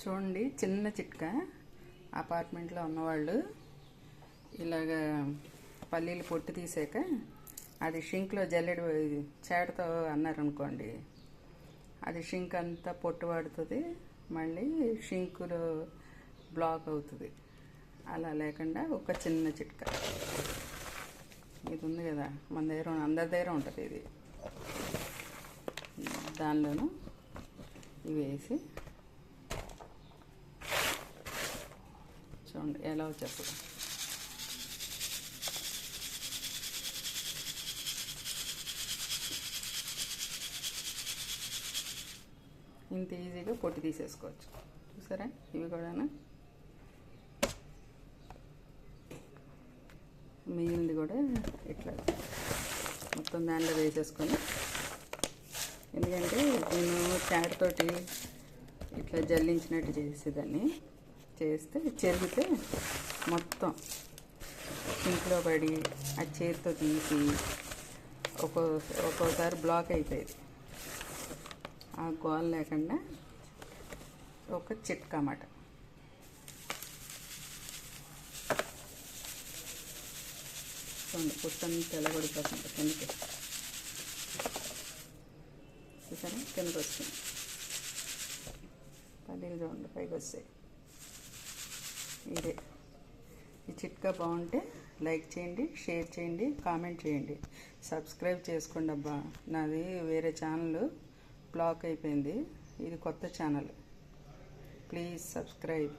చూడండి, చిన్న చిట్కా. అపార్ట్మెంట్లో ఉన్నవాళ్ళు ఇలాగా పల్లీలు పొట్టు తీసాక అది షింక్లో జల్లెడ చేటతో అన్నారనుకోండి, అది షింక్ అంతా పొట్టు పడుతుంది, మళ్ళీ షింకులో బ్లాక్ అవుతుంది. అలా లేకుండా ఒక చిన్న చిట్కా ఇది ఉంది కదా, మన దగ్గర అందరి దగ్గర ఉంటుంది ఇది. దానిలోనూ ఇవి వేసి చూడండి ఎలా వచ్చేస్తుంది. ఇంత ఈజీగా పొట్టి తీసేసుకోవచ్చు. చూసారా, ఇవి కూడా మిగిలింది కూడా ఇట్లా మొత్తం దాంట్లో వేసేసుకొని, ఎందుకంటే నేను చాటతోటి ఇట్లా జల్లించినట్టు చేసేదాన్ని. చేస్తే చెరిగితే మొత్తం సింక్లో పడి ఆ చేతితో తీసి ఒక్కోసారి బ్లాక్ అయిపోయేది. ఆ గోల లేకుండా ఒక చిట్కా అన్నమాట. చూడండి, పుట్టని తెల్లబడిపోతుంది కిందకి. చూసారా, కిందకి వస్తుంది. పల్లీలు చూడండి పైకి వస్తాయి. ఇదే ఈ చిట్కా బాగుంటే లైక్ చేయండి, షేర్ చేయండి, కామెంట్ చేయండి, సబ్స్క్రైబ్ చేసుకోండి. అబ్బా, నాది వేరే ఛానల్ బ్లాక్ అయిపోయింది, ఇది కొత్త ఛానల్. Please subscribe.